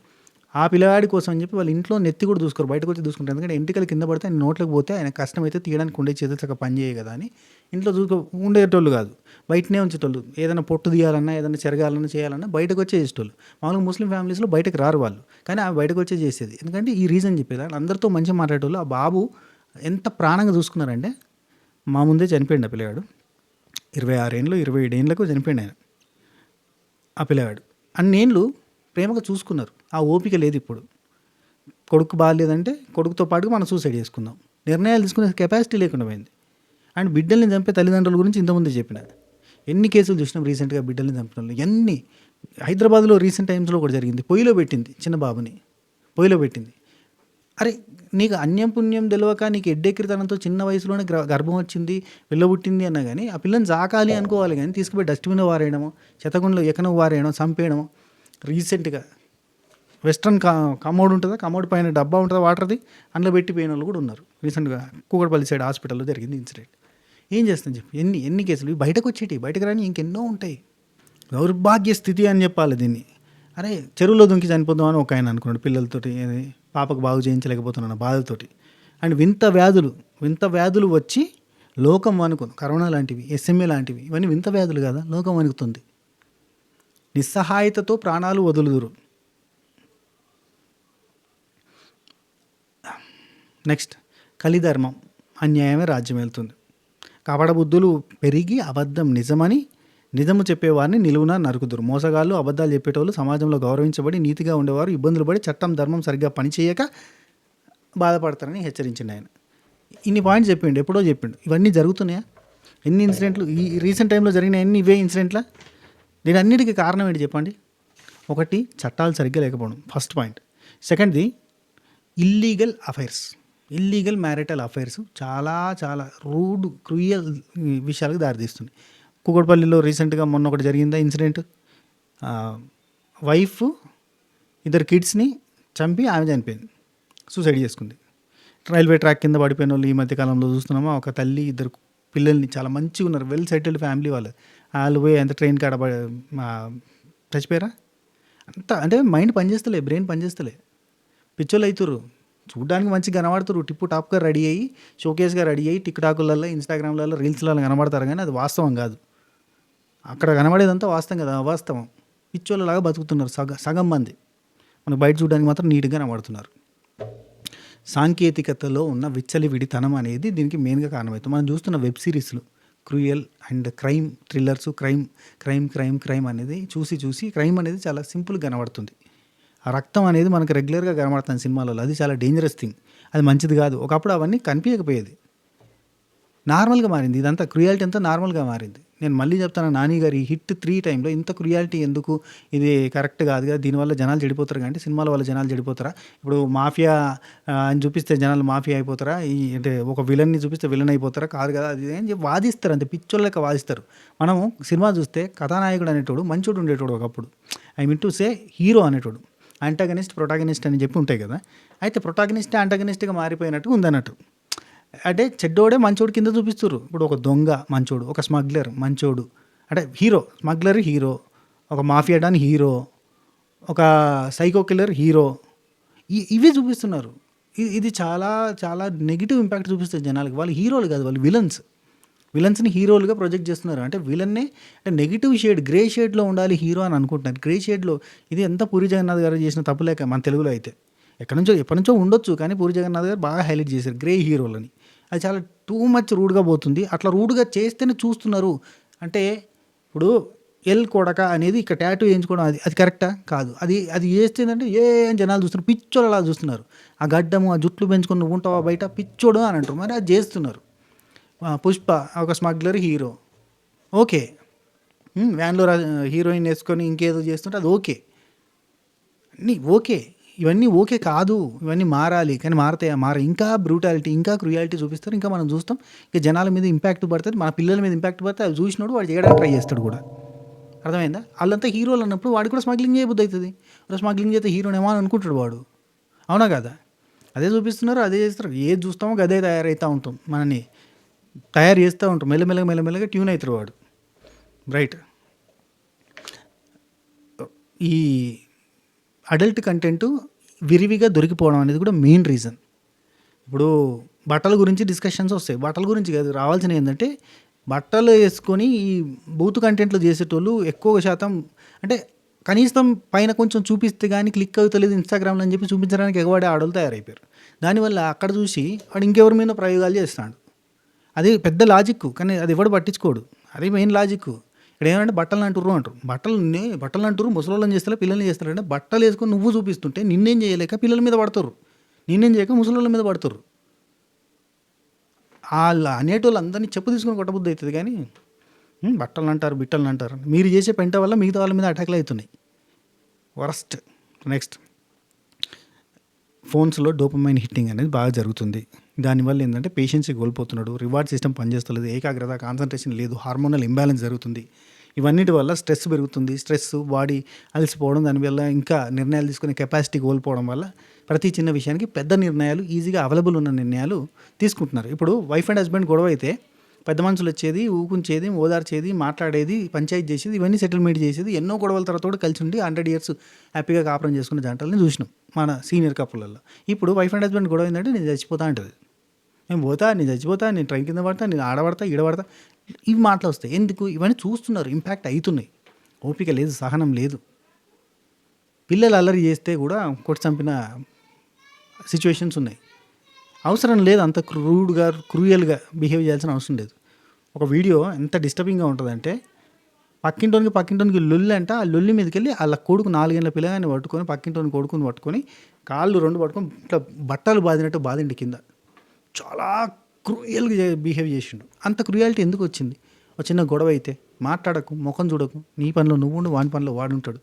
ఆ పిల్లగాడి కోసం అని చెప్పి వాళ్ళ ఇంట్లో నెత్తి కూడా చూసుకోరు, బయటకు వచ్చి చూసుకుంటారు. ఎందుకంటే ఎంటికలు కింద పడితే ఆయన నోట్లోకి పోతే ఆయన కష్టమైతే తీయడానికి ఉండే చేతులు చక్కగా పని చేయ కదా అని ఇంట్లో ఉండేటోళ్ళు కాదు, బయటనే ఉంచేటోళ్ళు. ఏదైనా పొట్టు తీయాలన్నా ఏదైనా చెరగాలన్నా చేయాలన్నా బయటకు వచ్చే చేసేటోళ్ళు. మామూలుగా ముస్లిం ఫ్యామిలీస్లో బయటకు రారు వాళ్ళు, కానీ ఆ బయటకు వచ్చే చేసేది. ఎందుకంటే ఈ రీజన్ చెప్పేది, వాళ్ళు అందరితో మంచిగా మాట్లాడేటోళ్ళు. ఆ బాబు ఎంత ప్రాణంగా చూసుకున్నారంటే మా ముందే చనిపోయిండు ఆ పిల్లగాడు. 26 ఏళ్ళు 27 ఏళ్ళకు చనిపోయిండు ఆయన. ఆ పిల్లగాడు అన్నేళ్ళు ప్రేమగా చూసుకున్నారు. ఆ ఓపిక లేదు ఇప్పుడు. కొడుకు బాగాలేదంటే కొడుకుతో పాటుగా మనం సూసైడ్ చేసుకుందాం, నిర్ణయాలు తీసుకునే కెపాసిటీ లేకుండా పోయింది. అండ్ బిడ్డల్ని చంపే తల్లిదండ్రుల గురించి ఇంతకుముందే చెప్పిన ఎన్ని కేసులు చూసినాం రీసెంట్గా. బిడ్డల్ని చంపిన వాళ్ళు ఎన్ని. హైదరాబాద్లో రీసెంట్ టైమ్స్లో కూడా జరిగింది. పొయ్యిలో పెట్టింది, చిన్న బాబుని పొయ్యిలో పెట్టింది. అరే, నీకు అన్యం పుణ్యం తెలియక నీకు ఎడ్డెక్కిరితనంతో చిన్న వయసులోనే గర్భం వచ్చింది, వెళ్ళబుట్టింది అన్నా కానీ ఆ పిల్లని జాకాలి అనుకోవాలి, కానీ తీసుకుపోయి డస్ట్బిన్ వారేయడము, చెత్తగుండలో ఎకనం వారేయడం, చంపేయడం. రీసెంట్గా వెస్ట్రన్ కమోడ్ ఉంటుందా, కమోడ్ పైన డబ్బా ఉంటుందా వాటర్ది, అందులో పెట్టిపోయిన వాళ్ళు కూడా ఉన్నారు. రీసెంట్గా కూకట్పల్లి సైడ్ హాస్పిటల్లో జరిగింది ఇన్సిడెంట్. ఏం చేస్తాను చెప్పి ఎన్ని కేసులు బయటకు వచ్చేటి, బయటకు రాని ఇంకెన్నో ఉంటాయి. దౌర్భాగ్య స్థితి అని చెప్పాలి దీన్ని. అరే, చెరువులో దుంకి చనిపోదాం అని ఒక ఆయన అనుకున్నాడు పిల్లలతోటి, పాపకు బాగు చేయించలేకపోతున్నాను బాధలతోటి. అండ్ వింత వ్యాధులు వచ్చి లోకం వణుకును. కరోనా లాంటివి, ఎస్ఎంఏ లాంటివి, ఇవన్నీ వింత వ్యాధులు కదా, లోకం వణుకుతుంది. నిస్సహాయతతో ప్రాణాలు వదులుదురు. నెక్స్ట్, కలిధర్మం, అన్యాయమే రాజ్యం వెళ్తుంది. కపటబుద్ధులు పెరిగి అబద్ధం నిజమని నిజము చెప్పేవారిని నిలువున నరుకుదురు. మోసగాళ్ళు, అబద్ధాలు చెప్పేటోళ్ళు సమాజంలో గౌరవించబడి నీతిగా ఉండేవారు ఇబ్బందులు పడి చట్టం ధర్మం సరిగ్గా పనిచేయక బాధపడతారని హెచ్చరించిండు ఆయన. ఇన్ని పాయింట్స్ చెప్పిండు, ఎప్పుడో చెప్పిండు. ఇవన్నీ జరుగుతున్నాయా? ఎన్ని ఇన్సిడెంట్లు ఈ రీసెంట్ టైంలో జరిగిన ఎన్ని ఇవే ఇన్సిడెంట్లా? దీని అన్నిటికీ కారణం ఏంటి చెప్పండి? ఒకటి, చట్టాలు సరిగ్గా లేకపోవడం, ఫస్ట్ పాయింట్. సెకండ్ది, ఇల్లీగల్ మ్యారిటల్ అఫైర్స్ చాలా చాలా రూడ్ క్రూయల్ విషయాలకు దారితీస్తుంది. కూకట్పల్లిలో రీసెంట్గా మొన్న ఒకటి జరిగిందా ఇన్సిడెంట్. వైఫ్ 2 కిడ్స్ని చంపి ఆమె చనిపోయింది, సూసైడ్ చేసుకుంది. రైల్వే ట్రాక్ కింద పడిపోయిన వాళ్ళు ఈ మధ్యకాలంలో చూస్తున్నామా. ఒక తల్లి 2 పిల్లల్ని, చాలా మంచిగా ఉన్నారు, వెల్ సెటిల్డ్ ఫ్యామిలీ వాళ్ళు పోయి ఎంత ట్రైన్ కాడ చచ్చిపోయారా. అంత అంటే మైండ్ పనిచేస్తలే, బ్రెయిన్ పనిచేస్తలే, పిచ్చోళ్ళు అవుతుర్రు. చూడ్డానికి మంచిగా కనబడుతురు, టిప్పు టాప్గా రెడీ అయ్యి, షోకేస్గా రెడీ అయ్యి టిక్టాకులలో, ఇన్స్టాగ్రామ్లలో, రీల్స్లలో కనబడతారు, కానీ అది వాస్తవం కాదు. అక్కడ కనబడేదంతా వాస్తవం కదా, అవాస్తవం. పిచ్చోళ్ళలాగా బతుకుతున్నారు సగం మంది. మనకు బయట చూడడానికి మాత్రం నీట్గా కనబడుతున్నారు. సాంకేతికతలో ఉన్న విచ్చలివిడితనం అనేది దీనికి మెయిన్గా కారణమవుతుంది. మనం చూస్తున్న వెబ్ సిరీస్లు, cruel and crime thrillers, crime అనేది చూసి క్రైమ్ అనేది చాలా సింపుల్గా కనబడుతుంది. ఆ రక్తం అనేది మనకు రెగ్యులర్గా కనబడుతుంది సినిమాలలో. అది చాలా డేంజరస్ థింగ్, అది మంచిది కాదు. ఒకప్పుడు అవన్నీ కనిపించకపోయేది, నార్మల్గా మారింది. ఇదంతా క్రుయాలిటీ అంతా నార్మల్గా మారింది. నేను మళ్ళీ చెప్తాను, నాని గారి హిట్ 3 టైంలో ఇంత క్రుయాలిటీ ఎందుకు, ఇది కరెక్ట్ కాదు కదా, దీనివల్ల జనాలు చెడిపోతారు. కానీ సినిమాల వల్ల జనాలు చెడిపోతారా? ఇప్పుడు మాఫియా అని చూపిస్తే జనాలు మాఫియా అయిపోతారా? ఈ అంటే ఒక విలన్ని చూపిస్తే విలన్ అయిపోతారా? కాదు కదా, అది అని చెప్పి వాదిస్తారు, అంతే పిచ్చోళ్ళక వాదిస్తారు. మనము సినిమా చూస్తే కథానాయకుడు అనేటోడు మంచోడు ఉండేటోడు ఒకప్పుడు. I mean to say hero అనేటోడు. యాంటాగనిస్ట్, ప్రొటాగనిస్ట్ అని చెప్పి ఉంటాయి కదా. అయితే ప్రొటాగనిస్ట్ యాంటాగనిస్ట్గా మారిపోయినట్టు ఉందన్నట్టు. అంటే చెడ్డోడే మంచోడు కింద చూపిస్తారు. ఇప్పుడు ఒక దొంగ మంచోడు, ఒక స్మగ్లర్ మంచోడు, అంటే హీరో, స్మగ్లర్ హీరో, ఒక మాఫియా డాన్ హీరో, ఒక సైకో కిల్లర్ హీరో, ఇవే చూపిస్తున్నారు. ఇది చాలా చాలా నెగిటివ్ ఇంపాక్ట్ చూపిస్తుంది జనాలకి. వాళ్ళు హీరోలు కాదు, వాళ్ళు విలన్స్ని హీరోలుగా ప్రొజెక్ట్ చేస్తున్నారు. అంటే విలన్నే అంటే నెగిటివ్ షేడ్, గ్రే షేడ్లో ఉండాలి హీరో అని అనుకుంటున్నారు. గ్రే షేడ్లో ఇది ఎంత పూరి జగన్నాథ్ గారు చేసిన తప్పులేక మన తెలుగులో అయితే ఎప్పటి నుంచో ఉండొచ్చు, కానీ పూరి జగన్నాథ్ గారు బాగా హైలైట్ చేశారు గ్రే హీరోలని. అది చాలా టూ మచ్ రూడ్గా పోతుంది. అట్లా రూడ్గా చేస్తేనే చూస్తున్నారు. అంటే ఇప్పుడు ఎల్ కొడక అనేది ఇక్కడ ట్యాటూ వేయించుకోవడం అది కరెక్టా? కాదు. అది చేస్తేందంటే జనాలు చూస్తున్నారు, పిచ్చోళ్ళు అలా చూస్తున్నారు. ఆ గడ్డము, ఆ జుట్లు పెంచుకొని నువ్వు ఉంటావా బయట పిచ్చోడు అని అంటారు. మరి అది చేస్తున్నారు. పుష్ప ఒక స్మగ్లర్ హీరో, ఓకే. వ్యాన్లో హీరోయిన్ వేసుకొని ఇంకేదో చేస్తుంటే అది ఓకే, అన్నీ ఓకే. ఇవన్నీ ఓకే కాదు, ఇవన్నీ మారాలి. కానీ మార ఇంకా బ్రూటాలిటీ, ఇంకా క్రుయాలిటీ చూపిస్తారు. ఇంకా మనం చూస్తాం, ఇంకా జనాల మీద ఇంపాక్ట్ పడుతుంది, మన పిల్లల మీద ఇంపాక్ట్ పడితే అది చూసినోడు వాడు చేయడానికి ట్రై చేస్తాడు కూడా. అర్థమైందా? వాళ్ళంతా హీరోలు అన్నప్పుడు వాడు కూడా స్మగ్లింగ్ చేయబుద్ధి అవుతుంది. స్మగ్లింగ్ చేస్తే హీరోనేమో అని అనుకుంటాడు వాడు. అవునా కదా? అదే చూపిస్తున్నారు, అదే చేస్తారు. ఏది చూస్తామో అదే తయారవుతూ ఉంటాం, మనని తయారు చేస్తూ ఉంటాం. మెల్లమెల్లగా ట్యూన్ అవుతారు వాడు. రైట్. ఈ అడల్ట్ కంటెంట్ విరివిగా దొరికిపోవడం అనేది కూడా మెయిన్ రీజన్. ఇప్పుడు బట్టల గురించి డిస్కషన్స్ వస్తాయి. బట్టల గురించి కాదు, రావాల్సిన ఏంటంటే బట్టలు వేసుకొని ఈ బూతు కంటెంట్లు చేసేటోళ్ళు ఎక్కువ శాతం, అంటే కనీసం పైన కొంచెం చూపిస్తే కానీ క్లిక్ అవుతలేదు ఇన్స్టాగ్రామ్లో అని చెప్పి చూపించడానికి ఎగవాడే ఆడోళ్ళు తయారైపోయారు. దానివల్ల అక్కడ చూసి వాడు ఇంకెవరి మీద ప్రయోగాలు చేస్తాడు. అది పెద్ద లాజిక్, కానీ అది ఎవడు పట్టించుకోడు. అదే మెయిన్ లాజిక్. ఇక్కడ ఏమంటే బట్టలు అంటుర్రు అంటారు. బట్టలు అంటుర్రు, ముసలోళ్ళని చేస్తారా, పిల్లల్ని చేస్తారంటే బట్టలు వేసుకొని నువ్వు చూపిస్తుంటే నిన్నేం చేయలేక పిల్లల మీద పడతారు, నిన్నేం చేయక ముసలోళ్ళ మీద పడతారు. వాళ్ళ అనేటోళ్ళు అందరినీ చెప్పు తీసుకొని కొట్టబుద్ధి అవుతుంది. కానీ బట్టలు అంటారు, బిట్టలు అంటారు. మీరు చేసే పెంట వల్ల మిగతా వాళ్ళ మీద అటాక్లు అవుతున్నాయి. వరస్ట్. నెక్స్ట్, ఫోన్స్లో డోపమైన్ హిట్టింగ్ అనేది బాగా జరుగుతుంది. దానివల్ల ఏంటంటే పేషెన్సీ కోల్పోతున్నాడు, రివార్డ్ సిస్టమ్ పనిచేస్తలేదు, ఏకాగ్రత కాన్సన్ట్రేషన్ లేదు, హార్మోనల్ ఇంబ్యాలెన్స్ జరుగుతుంది. ఇవన్నిటి వల్ల స్ట్రెస్ పెరుగుతుంది. స్ట్రెస్, బాడీ అలసిపోవడం, దానివల్ల ఇంకా నిర్ణయాలు తీసుకునే కెపాసిటీ కోల్పోవడం వల్ల ప్రతి చిన్న విషయానికి పెద్ద నిర్ణయాలు, ఈజీగా అవైలబుల్ ఉన్న నిర్ణయాలు తీసుకుంటున్నారు. ఇప్పుడు వైఫ్ అండ్ హస్బెండ్ గొడవ అయితే పెద్ద మనుషులు వచ్చేది, ఊకుంచేది, ఓదార్చేది, మాట్లాడేది, పంచాయతీ చేసేది, ఇవన్నీ సెటిల్మెంట్ చేసేది. ఎన్నో గొడవల తర్వాత కూడా కలిసి ఉండి 100 years హ్యాపీగా కాపురం చేసుకున్న జంటలని చూసినాం మన సీనియర్ కపుల్లో. ఇప్పుడు వైఫ్ అండ్ హస్బెండ్ గొడవ ఏంటంటే నేను చచ్చిపోతా అంటుంది. నేను చచ్చిపోతా, నేను ట్రైన్ కింద పడతా, నేను ఆడబడతా, ఈడబడతా, ఇవి మాటలు వస్తాయి. ఎందుకు? ఇవన్నీ చూస్తున్నారు, ఇంపాక్ట్ అవుతున్నాయి. ఓపిక లేదు, సహనం లేదు. పిల్లలు అల్లరి చేస్తే కూడా కొట్టి చంపిన సిచ్యువేషన్స్ ఉన్నాయి. అవసరం లేదు అంత క్రూయల్గా బిహేవ్ చేయాల్సిన అవసరం లేదు. ఒక వీడియో ఎంత డిస్టర్బింగ్గా ఉంటుందంటే, పక్కింటోనికి లొల్లి అంట, ఆ లొల్లి మీదకి వెళ్ళి వాళ్ళ కొడుకు 4 ఏళ్ళ పిల్లగాని పట్టుకొని, పక్కింటోని కొడుకుని పట్టుకొని కాళ్ళు 2 పట్టుకొని ఇట్లా బట్టలు బాదినట్టు బాదిండి కింద. చాలా క్రూయల్గా బిహేవ్ చేసిండు. అంత క్రూయాలిటీ ఎందుకు వచ్చింది? ఒక చిన్న గొడవ అయితే మాట్లాడకు, ముఖం చూడకు, నీ పనిలో నువ్వు ఉండు, వాని పనిలో వాడుంటాడు.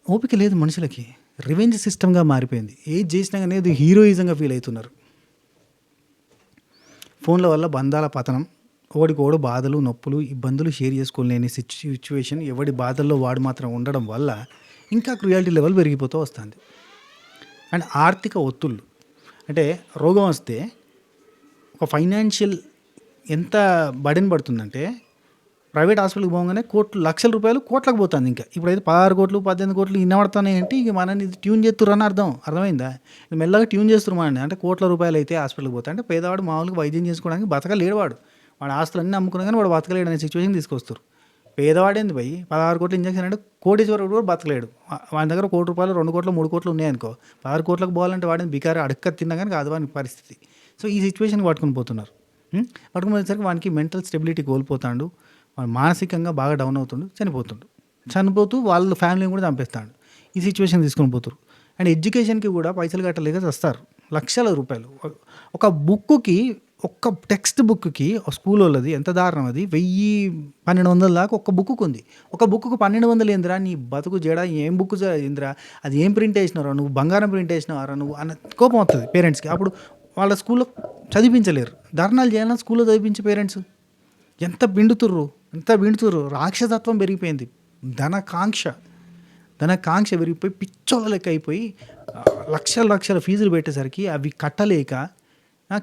ఓపిక లేదు మనుషులకి. రివెంజ్ సిస్టమ్గా మారిపోయింది. ఏది చేసినా కానీ అది హీరోయిజంగా ఫీల్ అవుతున్నారు. ఫోన్ల వల్ల బంధాల పతనం, ఒకడికోడు బాధలు, నొప్పులు, ఇబ్బందులు షేర్ చేసుకోలేని సిచ్యువేషన్, ఎవడి బాధల్లో వాడు మాత్రం ఉండడం వల్ల ఇంకా క్రుయాలిటీ లెవెల్ పెరిగిపోతూ వస్తుంది. అండ్ ఆర్థిక ఒత్తిళ్ళు, అంటే రోగం వస్తే ఒక ఫైనాన్షియల్ ఎంత బర్డెన్ పడుతుందంటే, ప్రైవేట్ హాస్పిటల్కి పోగానే లక్షల రూపాయలు కోట్లకు పోతుంది. ఇంకా ఇప్పుడైతే 16 కోట్లు 18 కోట్లు ఇన్నబడతాయి అంటే ఇక మనని ట్యూన్ చేస్తుర్రు అని అర్థమైందా? మెల్లగా ట్యూన్ చేస్తున్నారు మనని. అంటే కోట్ల రూపాయలు అయితే హాస్పిటల్కి పోతా అంటే పేదవాడు మామూలుగా వైద్యం చేసుకోవడానికి బతకలేడు. వాడు ఆస్తులన్నీ అమ్ముకున్నా కానీ వాడు బతకలేడు అనే సిచ్యువేషన్ తీసుకొస్తారు. పేదవాడేంది పోయి 16 కోట్ల ఇంజక్షన్ అంటే కోటీశ్వరుడు కూడా బతకలేడు. వాని దగ్గర 1 కోటి రూపాయలు, 2 కోట్లు 3 కోట్లు ఉన్నాయనుకో, 16 కోట్లకు పోవాలంటే వాడిని బికారి అడక్క తిన్నా కానీ కాదు వాని పరిస్థితి. సో ఈ సిచ్యువేషన్కి పట్టుకుని పోతున్నారు. పట్టుకుపోయేసరికి వానికి మెంటల్ స్టెబిలిటీ కోల్పోతాడు, వాడు మానసికంగా బాగా డౌన్ అవుతుండు, చనిపోతూ వాళ్ళ ఫ్యామిలీని కూడా చంపేస్తాడు. ఈ సిచ్యువేషన్ తీసుకొని పోతారు. అండ్ ఎడ్యుకేషన్కి కూడా పైసలు కట్టలేక వస్తారు, లక్షల రూపాయలు. ఒక బుక్కి, ఒక్క టెక్స్ట్ బుక్కి స్కూల్ వాళ్ళది ఎంత దారుణం అది, 1000-1200 దాకా ఒక్క బుక్కు ఉంది. ఒక బుక్కు 1200 ఏందిరా నీ బతుకు జడ, ఏం బుక్ ఏందిరా, అది ఏం ప్రింట్ వేసినారా నువ్వు, బంగారం ప్రింట్ వేసినావారా నువ్వు అన్న కోపం వస్తుంది పేరెంట్స్కి. అప్పుడు వాళ్ళ స్కూల్లో చదివించలేరు, ధర్నాలు చేయాలని స్కూల్లో చదివించే పేరెంట్స్ ఎంత బిండుతుర్రు. రాక్షసత్వం పెరిగిపోయింది, ధనకాంక్ష పెరిగిపోయి పిచ్చోళ్ళ లెక్క అయిపోయి లక్షల ఫీజులు పెట్టేసరికి అవి కట్టలేక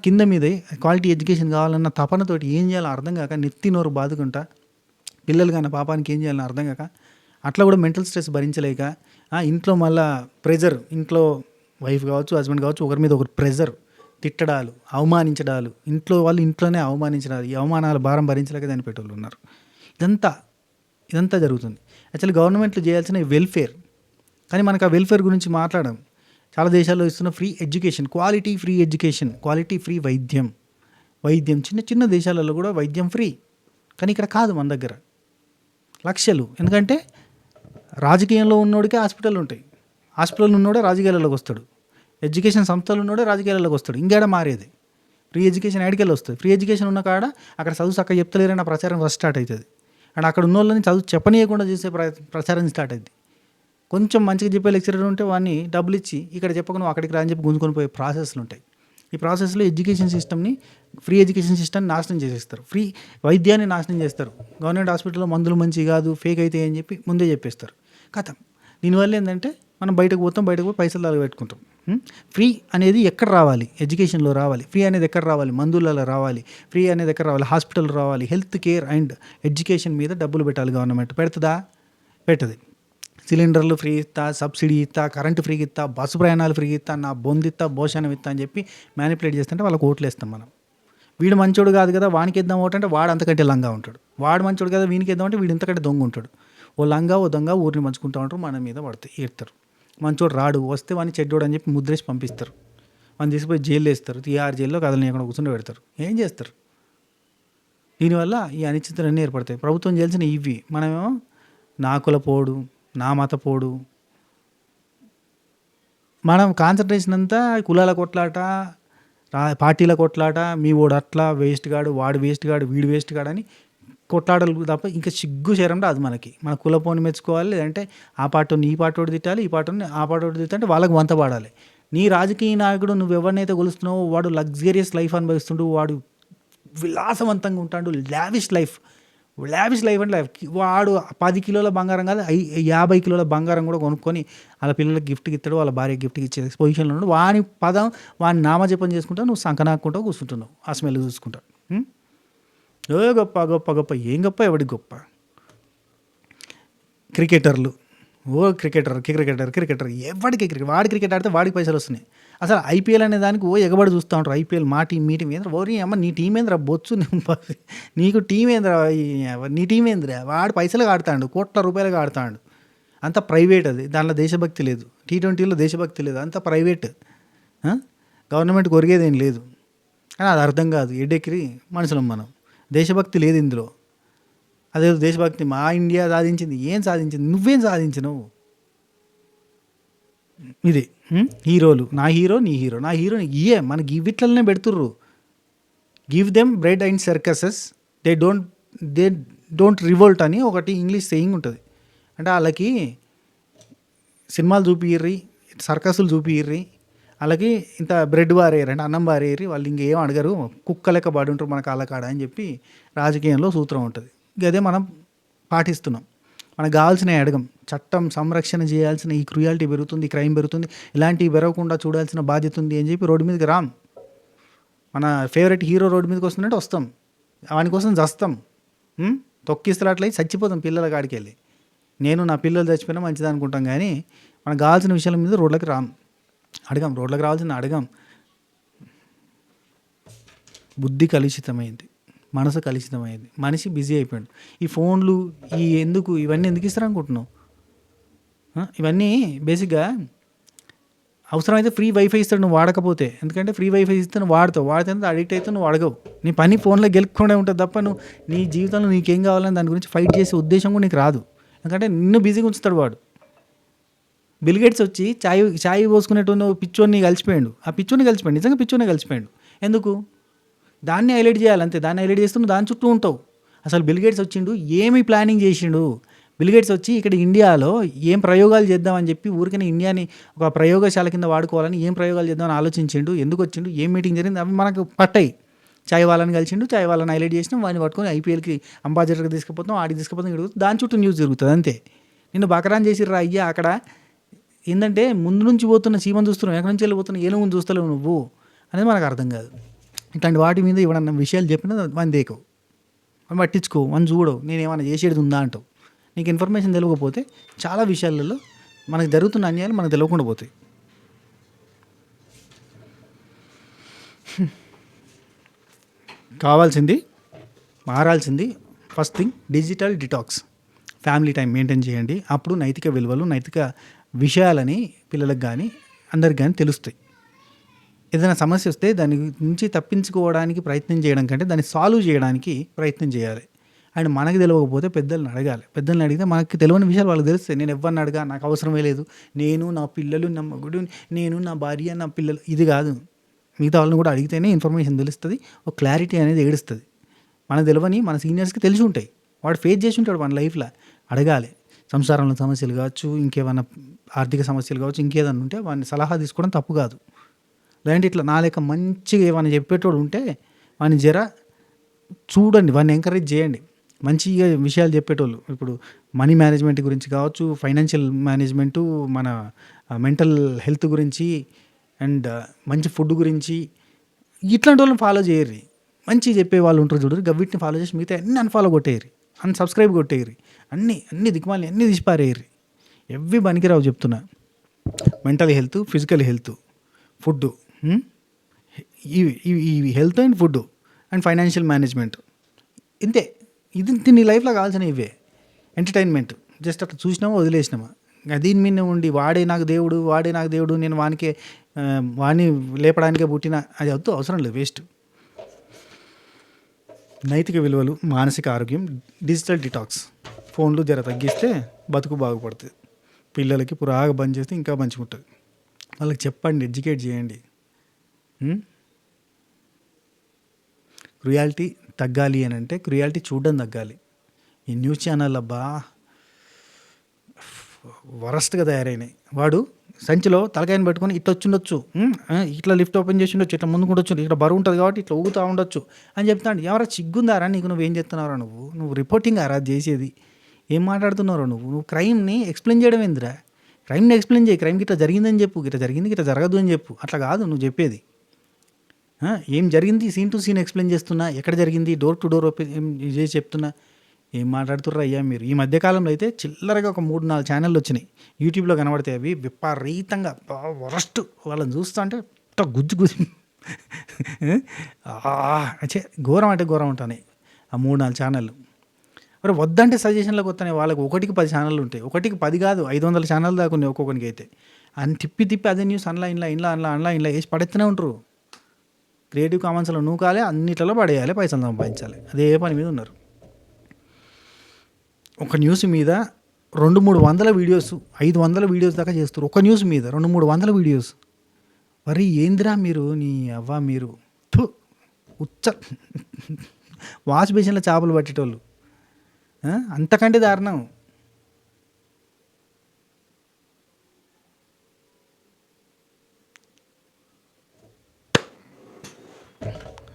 కింద మీదే క్వాలిటీ ఎడ్యుకేషన్ కావాలన్న తపనతోటి ఏం చేయాలో అర్థం కాక నెత్తి నోరు బాదుకుంటా, పిల్లలు కానీ పాపానికి ఏం చేయాలని అర్థం కాక, అట్లా కూడా మెంటల్ స్ట్రెస్ భరించలేక ఇంట్లో మళ్ళా ప్రెజర్, ఇంట్లో వైఫ్ కావచ్చు, హస్బెండ్ కావచ్చు, ఒకరి మీద ఒకరు ప్రెజర్, తిట్టడాలు, అవమానించడాలు, ఇంట్లో వాళ్ళు ఇంట్లోనే అవమానించడాలు, ఈ అవమానాల భారం భరించలేక దాని పెట్టేవాళ్ళు ఉన్నారు. ఇదంతా జరుగుతుంది. యాక్చువల్లీ గవర్నమెంట్లో చేయాల్సిన వెల్ఫేర్, కానీ మనకు ఆ వెల్ఫేర్ గురించి మాట్లాడడం. చాలా దేశాల్లో ఇస్తున్న free education, quality free education, quality free వైద్యం, చిన్న దేశాలలో కూడా వైద్యం ఫ్రీ. కానీ ఇక్కడ కాదు, మన దగ్గర లక్షలు. ఎందుకంటే రాజకీయంలో ఉన్నోడికే హాస్పిటల్ ఉంటాయి, హాస్పిటల్ ఉన్నోడే రాజకీయాలలోకి వస్తాడు, ఎడ్యుకేషన్ సంస్థలు ఉన్నోడే రాజకీయాలలోకి వస్తాడు. ఇంకేడ మారేది ఫ్రీ ఎడ్యుకేషన్ యాడికెళ్ళి వస్తుంది? ఫ్రీ ఎడ్యుకేషన్ ఉన్న కాడ అక్కడ చదువు చక్కగా చెప్తలేరన్న ప్రచారం ఫస్ట్ స్టార్ట్ అవుతుంది. అండ్ అక్కడ ఉన్న వాళ్ళని చదువు చెప్పనీయకుండా చేసే ప్రచారం స్టార్ట్ అవుతుంది. కొంచెం మంచిగా చెప్పే లెక్చరర్ ఉంటే వాడిని డబ్బులు ఇచ్చి ఇక్కడ చెప్పకుండా అక్కడికి రాని చెప్పి గుంజుకొని పోయే ప్రాసెస్లు ఉంటాయి. ఈ ప్రాసెస్లో ఎడ్యుకేషన్ సిస్టమ్ని, ఫ్రీ ఎడ్యుకేషన్ సిస్టమ్ని నాశనం చేసేస్తారు, ఫ్రీ వైద్యాన్ని నాశనం చేస్తారు. గవర్నమెంట్ హాస్పిటల్లో మందులు మంచి కాదు, ఫేక్ అయితే అని చెప్పి ముందే చెప్పేస్తారు. కథం. దీనివల్ల ఏంటంటే మనం బయటకు పోయి పైసలు దాకా పెట్టుకుంటాం. ఫ్రీ అనేది ఎక్కడ రావాలి? ఎడ్యుకేషన్లో రావాలి. ఫ్రీ అనేది ఎక్కడ రావాలి? మందులలో రావాలి. ఫ్రీ అనేది ఎక్కడ రావాలి? హాస్పిటల్ రావాలి. హెల్త్ కేర్ అండ్ ఎడ్యుకేషన్ మీద డబ్బులు పెట్టాలి గవర్నమెంట్. పెడుతుందా? పెట్టదు. సిలిండర్లు ఫ్రీ ఇస్తా, సబ్సిడీ ఇస్తా, కరెంటు ఫ్రీగా ఇస్తా, బస్సు ప్రయాణాలు ఫ్రీగా ఇస్తా, నా బొందిస్తా, భోషణం ఇస్తా అని చెప్పి మ్యానిపులేట్ చేస్తుంటే వాళ్ళకి ఓట్లు వేస్తాం మనం. వీడు మంచోడు కాదు కదా వానికి ఇద్దాం ఓటు అంటే వాడు అంతకంటే లంగా ఉంటాడు, వాడు మంచోడు కదా వీనికి ఇద్దాం అంటే వీడు ఇంతకంటే దొంగ ఉంటాడు. ఓ లంగా ఓ దొంగ ఊరిని మంచుకుంటూ ఉంటారు, మన మీద పడతాయి, ఏడతారు. మంచోడు రాడు, వస్తే వాడిని చెడ్డోడు అని చెప్పి ముద్రేసి పంపిస్తారు, వాడిని తీసుకుపోయి జైలు వేస్తారు, తీఆర్ జైల్లో కదలనీయకుండా కూర్చుని పెడతారు. ఏం చేస్తారు? దీనివల్ల ఈ అనిశ్చితలన్నీ ఏర్పడతాయి. ప్రభుత్వం చేయాల్సిన ఇవి. మనమేమో నా కుల పోడు, నా మత పోడు, మనం కాన్సన్ట్రేషన్ అంతా కులాల కొట్లాట, పార్టీల కొట్లాట, మీ వాడు అట్లా వేస్ట్ గాడు, వాడు వేస్ట్ గాడు, వీడు వేస్ట్ గాడు అని కొట్లాడలు తప్ప ఇంకా సిగ్గు చేరంటే అది మనకి. మన కులపోని మెచ్చుకోవాలి, లేదంటే ఆ పార్టీని ఈ పార్టీని తిట్టాలి, ఈ పార్టీని ఆ పార్టీని తిట్టాలంటే వాళ్ళకి వంత పాడాలి. నీ రాజకీయ నాయకుడు నువ్వు ఎవరినైతే కొలుస్తున్నావో వాడు లగ్జరియస్ లైఫ్ అనుభవిస్తుండు, వాడు విలాసవంతంగా ఉంటాడు, లావిష్ లైఫ్ అంటే లైఫ్. వాడు 10 కిలోల బంగారం కాదు 50 కిలోల బంగారం కూడా కొనుక్కొని వాళ్ళ పిల్లలకి గిఫ్ట్కి ఇస్తాడు, వాళ్ళ భార్య గిఫ్ట్కి ఇచ్చే పొజిషన్లో ఉన్నాడు. వాని పదం వాని నామజపం చేసుకుంటా నువ్వు సంకనాక్కుంటూ కూర్చుంటున్నావు, ఆ స్మెల్ చూసుకుంటా. ఏ గొప్ప గొప్ప గొప్ప, ఏం గొప్ప, ఎవడికి గొప్ప? క్రికెటర్లు, క్రికెటర్ ఎవడికి వాడి క్రికెట్ ఆడితే వాడికి పైసలు వస్తున్నాయి. అసలు ఐపీఎల్ అనే దానికి ఎగబడి చూస్తూ ఉంటారు. ఐపీఎల్ మా టీం మీ టీం ఏంద్రా, ఓరి అమ్మ నీ టీం ఏంద్రా బొచ్చు, నీకు టీం ఏంద్రా, నీ టీం ఏంద్రా, వాడు పైసలుగా ఆడతాడు, కోట్ల రూపాయలుగా ఆడతాడు. అంత ప్రైవేట్, అది దాంట్లో దేశభక్తి లేదు. T20లో దేశభక్తి లేదు, అంత ప్రైవేట్. గవర్నమెంట్కి ఒరిగేదేం లేదు. కానీ అది అర్థం కాదు, ఎడ్డెక్కి మనుషులం మనం. దేశభక్తి లేదు ఇందులో. అదే దేశభక్తి మా ఇండియా సాధించింది, ఏం సాధించింది? నువ్వేం సాధించినవు? ఇది హీరోలు, నా హీరో నీ హీరో, నా హీరో ఇయే మనకి వీటిలనే పెడుతుర్రు. Give them bread and circuses, they don't revolt అని ఒకటి ఇంగ్లీష్ సేయింగ్ ఉంటుంది. అంటే వాళ్ళకి సినిమాలు చూపియ్యి, సర్కస్లు చూపియ్యి, వాళ్ళకి ఇంత బ్రెడ్ బారేయరు అంటే అన్నం బారేయరు, వాళ్ళు ఇంకేం అడగరు, కుక్క లెక్క పడి ఉంటారు మన కాళ్ళ కాడ అని చెప్పి రాజకీయంలో సూత్రం ఉంటుంది. అదే మనం పాటిస్తున్నాం. మనకు కావాల్సినవి అడగం. చట్టం సంరక్షణ చేయాల్సిన ఈ క్రూయాలిటీ పెరుగుతుంది, క్రైమ్ పెరుగుతుంది, ఇలాంటివి పెరగకుండా చూడాల్సిన బాధ్యత ఉంది అని చెప్పి రోడ్డు మీదకి రాం. మన ఫేవరెట్ హీరో రోడ్డు మీదకి వస్తుందంటే వస్తాం, వాని కోసం చస్తాం, తొక్కిస్తున్నట్లయి చచ్చిపోతాం పిల్లల కాడికి వెళ్ళి. నేను నా పిల్లలు చచ్చిపోయినా మంచిది అనుకుంటాం, కానీ మనకు కావాల్సిన విషయాల మీద రోడ్లకి అడగం, రోడ్లకు రావాల్సిన అడగం. బుద్ధి కలుషితమైంది, మనసు కలుషితమైంది, మనిషి బిజీ అయిపోయాడు. ఈ ఫోన్లు ఇవన్నీ ఎందుకు ఇస్తారు అనుకుంటున్నావు? ఇవన్నీ బేసిక్గా అవసరమైతే ఫ్రీ వైఫై ఇస్తాడు నువ్వు వాడకపోతే. ఎందుకంటే ఫ్రీ వైఫై ఇస్తే నువ్వు వాడతావు, వాడితే అడిక్ట్ అయితే నువ్వు అడగవు. నీ పని ఫోన్లో గెలుక్కుండా ఉంటుంది తప్ప నువ్వు నీ జీవితంలో నీకేం కావాలని దాని గురించి ఫైట్ చేసే ఉద్దేశం కూడా నీకు రాదు. ఎందుకంటే నిన్ను బిజీగా ఉంచుతాడు వాడు. బిల్ గేట్స్ వచ్చి చాయ్ పోసుకునేటువంటి పిచ్చోన్ని కలిసిపోయాడు. ఆ పిచ్చోని కలిసిపోయాడు, నిజంగా పిచ్చోనే కలిసిపోయాడు. ఎందుకు? దాన్ని హైలైట్ చేయాలి అంతే. దాన్ని హైలైట్ చేస్తూ నువ్వు దాని చుట్టూ ఉంటావు. అసలు బిల్ గేట్స్ వచ్చిండు, ఏమి ప్లానింగ్ చేసిండు? బిల్ గేట్స్ వచ్చి ఇక్కడ ఇండియాలో ఏం ప్రయోగాలు చేద్దామని చెప్పి ఊరికనే ఇండియాని ఒక ప్రయోగశాల కింద వాడుకోవాలని ఏం ప్రయోగాలు చేద్దామని ఆలోచించిండు. ఎందుకు వచ్చిండు, ఏం మీటింగ్ జరిగింది, అవి మనకు పట్టాయి. చాయ్ వాళ్ళని కలిసిండు, చాయ్ వాళ్ళని హైలైట్ చేసినాం, వాడిని పట్టుకొని ఐపీఎల్కి అంబాసిడర్కి తీసుకుపోతాం, ఆడికి తీసుకుపోతాం, ఇక్కడ దాని చుట్టూ న్యూస్ జరుగుతుంది అంతే. నిన్ను బకరాన్ చేసిర్రా అయ్యా. అక్కడ ఏంటంటే ముందు నుంచి పోతున్న సీమను చూస్తున్నావు, ఎక్కడి నుంచి వెళ్ళిపోతున్న ఏనుగుని చూస్తలేవు నువ్వు అనేది మనకు అర్థం కాదు. ఇట్లాంటి వాటి మీద ఇవ్వడన్న విషయాలు చెప్పినా మన దేకవు, మనం పట్టించుకో, మనం చూడవు, నేను ఏమైనా చేసేది ఉందా అంటావు. నీకు ఇన్ఫర్మేషన్ తెలియకపోతే చాలా విషయాలలో మనకు జరుగుతున్న అన్యాయాలు మనకు తెలియకుండా పోతాయి. కావాల్సింది, మారాల్సింది first thing digital detox. Family time maintain చేయండి. అప్పుడు నైతిక విలువలు, నైతిక విషయాలని పిల్లలకు కానీ అందరికి కానీ తెలుస్తాయి. ఏదైనా సమస్య వస్తే దాని నుంచి తప్పించుకోవడానికి ప్రయత్నం చేయడం కంటే దాన్ని సాల్వ్ చేయడానికి ప్రయత్నం చేయాలి. అండ్ మనకు తెలియకపోతే పెద్దల్ని అడగాలి. పెద్దల్ని అడిగితే మనకి తెలియని విషయాలు వాళ్ళకి తెలుస్తాయి. నేను ఎవరిని అడగా, నాకు అవసరమే లేదు, నేను నా పిల్లలు నా మగుడు, నేను నా భార్య నా పిల్లలు, ఇది కాదు. మిగతా వాళ్ళని కూడా అడిగితేనే ఇన్ఫర్మేషన్ తెలుస్తుంది, ఒక క్లారిటీ అనేది ఏడుస్తుంది. మనకు తెలియని మన సీనియర్స్కి తెలిసి ఉంటాయి, వాడు ఫేస్ చేసి ఉంటాడు మన లైఫ్లో. అడగాలి. సంసారంలో సమస్యలు కావచ్చు, ఇంకేమైనా ఆర్థిక సమస్యలు కావచ్చు, ఇంకేదన్నా ఉంటే వాడిని సలహా తీసుకోవడం తప్పు కాదు. లేదంటే ఇట్లా నా లెక్క మంచిగా ఏమైనా చెప్పేటోడు ఉంటే వాడిని జర చూడండి, వాడిని ఎంకరేజ్ చేయండి. మంచిగా విషయాలు చెప్పేటోళ్ళు, ఇప్పుడు మనీ మేనేజ్మెంట్ గురించి కావచ్చు, ఫైనాన్షియల్ మేనేజ్మెంటు, మన మెంటల్ హెల్త్ గురించి అండ్ మంచి ఫుడ్ గురించి, ఇట్లాంటి వాళ్ళని ఫాలో చేయరు. మంచిగా చెప్పే వాళ్ళు ఉంటారు చూడరు, గవ్విటిని ఫాలో చేసి మిగతా అన్ని అన్ఫాలో కొట్టేయరు, అన్సబ్స్క్రైబ్ కొట్టేయరు, అన్ని దిక్కుమాలి అన్నీ తీసిపారేయరు. ఎవ్వి పనికిరావు చెప్తున్నా. Mental health, physical health, food, ఇవి health and food and financial management, ఇంతే. ఇది నీ లైఫ్లో కావాల్సిన ఇవే. ఎంటర్టైన్మెంట్ జస్ట్ అట్లా చూసినామా వదిలేసినామా, దీని మీద ఉండి వాడే నాకు దేవుడు, నేను వాడిని లేపడానికే పుట్టిన, అది వద్దు, అవసరం లేదు, వేస్ట్. నైతిక విలువలు, మానసిక ఆరోగ్యం, డిజిటల్ డిటాక్స్, ఫోన్లు జర తగ్గిస్తే బతుకు బాగుపడుతుంది. పిల్లలకి పురాగా బంద్ చేస్తే ఇంకా మంచిగా ఉంటుంది. వాళ్ళకి చెప్పండి, ఎడ్యుకేట్ చేయండి. క్రుయాలిటీ తగ్గాలి అని అంటే క్రుయాలిటీ చూడడం తగ్గాలి. ఈ న్యూస్ ఛానల్ అబ్బా వరస్ట్గా తయారైనాయి. వాడు సంచిలో తలకాయని పెట్టుకొని ఇట్లా వచ్చిండొచ్చు, ఇట్లా లిఫ్ట్ ఓపెన్ చేసి ఉండొచ్చు, ఇట్లా ముందుకు ఉండొచ్చు, ఇక్కడ బరువు ఉంటుంది కాబట్టి ఇట్లా ఊగుతూ ఉండొచ్చు అని చెప్తాడు. ఎవరా చిగ్గుందారా నీకు, నువ్వేం చెప్తున్నారా, నువ్వు రిపోర్టింగ్ ఆరా చేసేది, ఏం మాట్లాడుతున్నారో నువ్వు క్రైమ్ని ఎక్స్ప్లెయిన్ చేయడం ఏందిరా? క్రైమ్ని ఎక్స్ప్లెయిన్ చేయి, క్రైమ్కి ఇట్లా జరిగిందని చెప్పు, ఇట్లా జరిగింది ఇట్లా జరగదు అని చెప్పు. అట్లా కాదు నువ్వు చెప్పేది. ఏం జరిగింది సీన్ టు సీన్ ఎక్స్ప్లెయిన్ చేస్తున్నా, ఎక్కడ జరిగింది డోర్ టు డోర్ ఓపెన్ చేసి చెప్తున్నా. ఏం మాట్లాడుతుర్రా అయ్యా మీరు? ఈ మధ్యకాలంలో అయితే చిల్లరగా ఒక 3-4 ఛానళ్ళు వచ్చినాయి, యూట్యూబ్లో కనబడతాయి. అవి విపరీతంగా వరస్ట్. వాళ్ళని చూస్తా అంటే గుజ్జు అచ్చే ఘోరం అంటే ఘోరం ఉంటాయి ఆ 3-4 ఛానళ్ళు. మరి వద్దంటే సజెషన్లకు వస్తున్నాయి. వాళ్ళకి 1కి 10 ఛానళ్ళు ఉంటాయి, 1కి 10 కాదు 500 ఛానల్ దాకా ఉన్నాయి ఒక్కొక్కరికి అయితే. అని తిప్పి అదే న్యూస్ అన్లా వేసి పడేస్తూనే ఉంటారు. క్రియేటివ్ కామన్స్లో నూకాలి, అన్నిట్లలో పడేయాలి, పైసలు సంపాదించాలి, అదే పని మీద ఉన్నారు. ఒక న్యూస్ మీద 200-300 వీడియోస్, 500 వీడియోస్ దాకా చేస్తారు. ఒక న్యూస్ మీద 200-300 వీడియోస్. మరి ఏందిరా మీరు, నీ అవ్వ మీరు ఉచ్చ వాష్ బేసిన్లో చేపలు పట్టేటోళ్ళు, అంతకంటే దారుణం.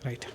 రైట్.